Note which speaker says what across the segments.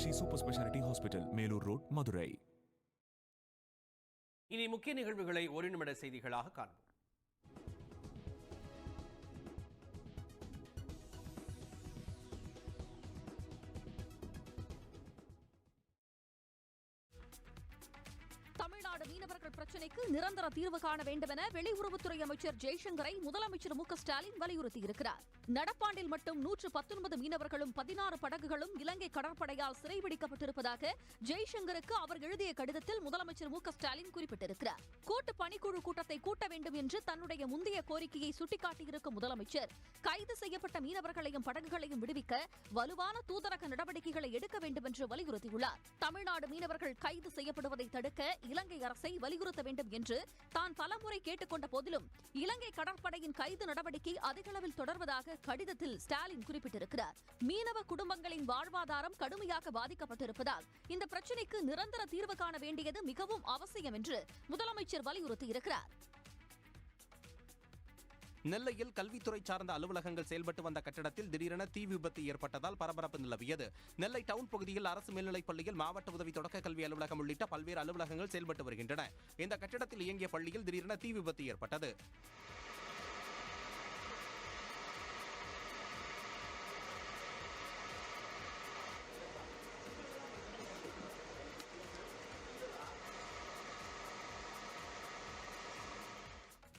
Speaker 1: Meenakshi super speciality hospital, Melur road, Madurai.
Speaker 2: இனி முக்கிய நிகழ்வுகளை ஒரு நிமிட செய்திகளாக காண்போம்.
Speaker 3: தமிழ்நாடு மீனவர்கள் பிரச்சினைக்கு நிரந்தர தீர்வு காண வேண்டும் என வெளியுறவுத்துறை அமைச்சர் ஜெய்சங்கரை முதலமைச்சர் மு க ஸ்டாலின் வலியுறுத்தியிருக்கிறார். நடப்பாண்டில் மட்டும் 119 மீனவர்களும் 16 படகுகளும் இலங்கை கடற்படையால் சிறைபிடிக்கப்பட்டிருப்பதாக ஜெய்சங்கருக்கு அவர் எழுதிய கடிதத்தில் முதலமைச்சர் மு க ஸ்டாலின் குறிப்பிட்டிருக்கிறார். கூட்டு பணிக்குழு கூட்டத்தை கூட்ட வேண்டும் என்று தன்னுடைய முந்தைய கோரிக்கையை சுட்டிக்காட்டியிருக்கும் முதலமைச்சர் கைது செய்யப்பட்ட மீனவர்களையும் படகுகளையும் விடுவிக்க வலுவான தூதரக நடவடிக்கைகளை எடுக்க வேண்டும் என்று வலியுறுத்தியுள்ளார். தமிழ்நாடு மீனவர்கள் கைது செய்யப்படுவதை தடுக்க இலங்கை அரசை வலியுறுத்த வேண்டும் என்று தான் பலமுறை கேட்டுக் கொண்ட போதிலும் இலங்கை கடற்படையின் கைது நடவடிக்கை அதிகளவில் தொடர்வதாக கடிதத்தில் ஸ்டாலின் குறிப்பிட்டிருக்கிறார். மீனவ குடும்பங்களின் வாழ்வாதாரம் கடுமையாக பாதிக்கப்பட்டிருப்பதால் இந்த பிரச்சினைக்கு நிரந்தர தீர்வு காண வேண்டியது மிகவும் அவசியம் என்று முதலமைச்சர் வலியுறுத்தியிருக்கிறார்.
Speaker 4: நெல்லையில் கல்வித்துறை சார்ந்த அலுவலகங்கள் செயல்பட்டு வந்த கட்டடத்தில் திடீரென தீ விபத்து ஏற்பட்டதால் பரபரப்பு நிலவியது. நெல்லை டவுன் பகுதியில் அரசு மேல்நிலைப் பள்ளியில் மாவட்ட உதவி தொடக்க கல்வி அலுவலகம் உள்ளிட்ட பல்வேறு அலுவலகங்கள் செயல்பட்டு வருகின்றன. இந்த கட்டடத்தில் இயங்கிய பள்ளியில் திடீரென தீ விபத்து ஏற்பட்டது.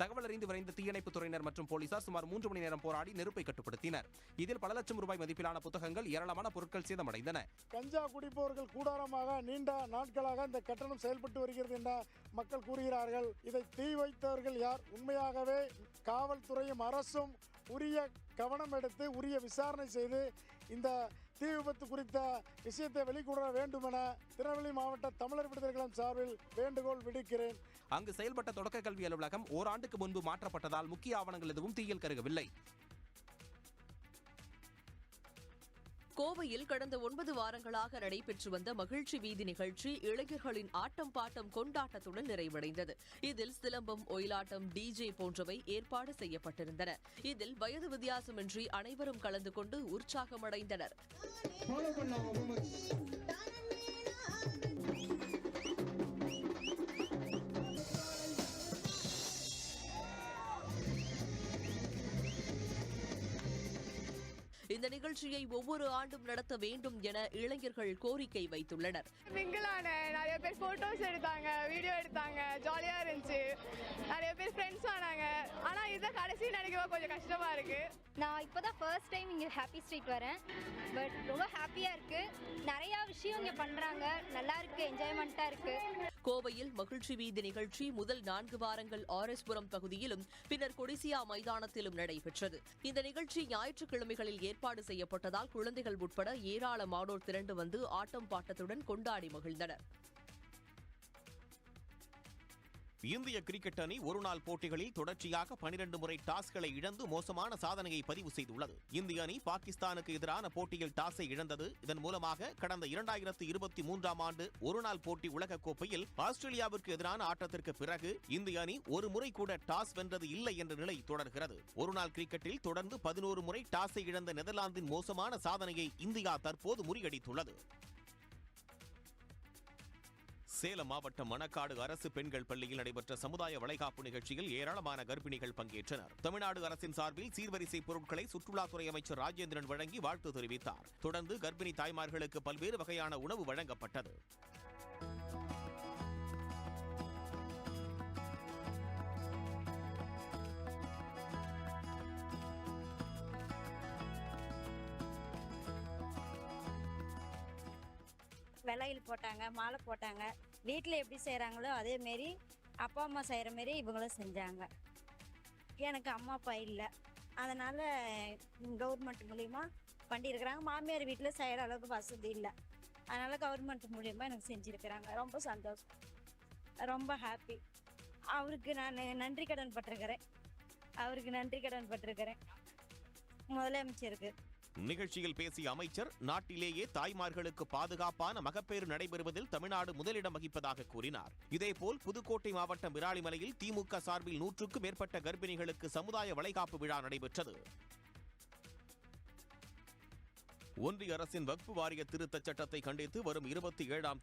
Speaker 4: தகவல் அறிந்து விரைந்த தீயணைப்புத் துறையினர் மற்றும் போலீசார் சுமார் 3 மணி நேரம் போராடி நெருப்பை கட்டுப்படுத்தினர். இதில் பல லட்சம் ரூபாய் மதிப்பிலான புத்தகங்கள், ஏராளமான பொருட்கள் சேதமடைந்தன.
Speaker 5: கஞ்சா குடிப்பவர்கள் கூடாரமாக நீண்ட நாட்களாக இந்த கட்டணம் செயல்பட்டு வருகிறது என மக்கள் கூறுகிறார்கள். இதை தீ வைத்தவர்கள் யார்? உண்மையாகவே காவல்துறையும் அரசும் உரிய கவனம் எடுத்து உரிய விசாரணை செய்து இந்த தீ விபத்து குறித்த விஷயத்தை வெளிக்கொணர வேண்டும் என திருநெல்வேலி மாவட்ட தமிழர் விடுதலை கழகம் சார்பில் வேண்டுகோள் விடுக்கிறேன்.
Speaker 4: அங்கு செயல்பட்ட தொடக்க கல்வி அலுவலகம் ஓராண்டுக்கு முன்பு மாற்றப்பட்டதால் முக்கிய ஆவணங்கள் எதுவும் தீயில் கருகவில்லை.
Speaker 6: கோவையில் கடந்த 9 வாரங்களாக நடைபெற்று வந்த மகிழ்ச்சி வீதி நிகழ்ச்சி இளைஞர்களின் ஆட்டம் பாட்டம் கொண்டாட்டத்துடன் நிறைவடைந்தது. இதில் சிலம்பம், ஒயிலாட்டம், டிஜே போன்றவை ஏற்பாடு செய்யப்பட்டிருந்தன. இதில் வயது வித்தியாசமின்றி அனைவரும் கலந்து கொண்டு உற்சாகமடைந்தனர். இந்த நிகழ்ச்சியை ஒவ்வொரு ஆண்டும் நடத்த வேண்டும் என இளைஞர்கள் கோரிக்கை வைத்துள்ளனர்.
Speaker 7: மிங்கிளான நிறைய பேர் போட்டோஸ் எடுத்தாங்க, வீடியோ எடுத்தாங்க, ஜாலியா இருந்துச்சு. நிறைய பேர் ஃப்ரெண்ட்ஸ் ஆனாங்க. ஆனா இதை கடைசி நினைக்கவா கொஞ்சம் கஷ்டமா இருக்கு.
Speaker 8: நான் இப்போதான் ஃபர்ஸ்ட் டைம் இங்கே ஹாப்பி ஸ்ட்ரீட் வரேன். பட் ரொம்ப ஹாப்பியாக இருக்கு. நிறையா விஷயம் இங்கே பண்ணுறாங்க, நல்லா இருக்கு, என்ஜாய்மெண்ட்டாக இருக்கு.
Speaker 6: கோவையில் மகிழ்ச்சி வீதி நிகழ்ச்சி முதல் 4 வாரங்கள் ஆர்எஸ்புரம் பகுதியிலும் பின்னர் கொடிசியா மைதானத்திலும் நடைபெற்றது. இந்த நிகழ்ச்சி ஞாயிற்றுக்கிழமைகளில் ஏற்பாடு செய்யப்பட்டதால் குழந்தைகள் உட்பட ஏராளமானோர் திரண்டு வந்து ஆட்டம் பாட்டத்துடன் கொண்டாடி மகிழ்ந்தனர்.
Speaker 9: இந்திய கிரிக்கெட் அணி ஒருநாள் போட்டிகளில் தொடர்ச்சியாக 12 முறை டாஸ்களை இழந்து மோசமான சாதனையை பதிவு செய்துள்ளது. இந்திய அணி பாகிஸ்தானுக்கு எதிரான போட்டியில் டாஸை இழந்தது. இதன் மூலமாக கடந்த 2023ஆம் ஆண்டு ஒருநாள் போட்டி உலகக்கோப்பையில் ஆஸ்திரேலியாவிற்கு எதிரான ஆட்டத்திற்கு பிறகு இந்திய அணி ஒரு முறை கூட டாஸ் வென்றது இல்லை என்ற நிலை தொடர்கிறது. ஒருநாள் கிரிக்கெட்டில் தொடர்ந்து 11 முறை டாஸை இழந்த நெதர்லாந்தின் மோசமான சாதனையை இந்தியா தற்போது முறியடித்துள்ளது. சேலம் மாவட்டம் மணக்காடு அரசு பெண்கள் பள்ளியில் நடைபெற்ற சமுதாய வளைகாப்பு நிகழ்ச்சியில் ஏராளமான கர்ப்பிணிகள் பங்கேற்றனர். தமிழ்நாடு அரசின் சார்பில் சீர்வரிசை பொருட்களை சுற்றுலாத்துறை அமைச்சர் ராஜேந்திரன் வழங்கி வாழ்த்து தெரிவித்தார். தொடர்ந்து கர்ப்பிணி தாய்மார்களுக்கு பல்வேறு வகையான உணவு வழங்கப்பட்டது.
Speaker 8: விலையில் போட்டாங்க, மாலை போட்டாங்க. வீட்டில் எப்படி செய்கிறாங்களோ அதேமாரி அப்பா அம்மா செய்கிற மாரி இவங்களும் செஞ்சாங்க. எனக்கு அம்மா அப்பா இல்லை, அதனால் கவர்மெண்ட் மூலிமா பண்ணியிருக்கிறாங்க. மாமியார் வீட்டில் செய்கிற அளவுக்கு வசதி இல்லை, அதனால் கவர்மெண்ட் மூலிமா எனக்கு செஞ்சுருக்கிறாங்க. ரொம்ப சந்தோஷம், ரொம்ப ஹாப்பி. அவருக்கு நான் நன்றி கடன் பட்டிருக்கிறேன் முதலமைச்சருக்கு.
Speaker 9: நிகழ்ச்சியில் பேசிய அமைச்சர், நாட்டிலேயே தாய்மார்களுக்கு பாதுகாப்பான மகப்பேறு நடைபெறுவதில் தமிழ்நாடு முதலிடம் வகிப்பதாக கூறினார். இதேபோல் புதுக்கோட்டை மாவட்டம் விராலிமலையில் திமுக சார்பில் 100க்கும் மேற்பட்ட கர்ப்பிணிகளுக்கு சமுதாய வளைகாப்பு விழா நடைபெற்றது. ஒன்றிய அரசின் வக்ஃப் வாரிய திருத்தச் சட்டத்தை கண்டித்து வரும் 27ஆம்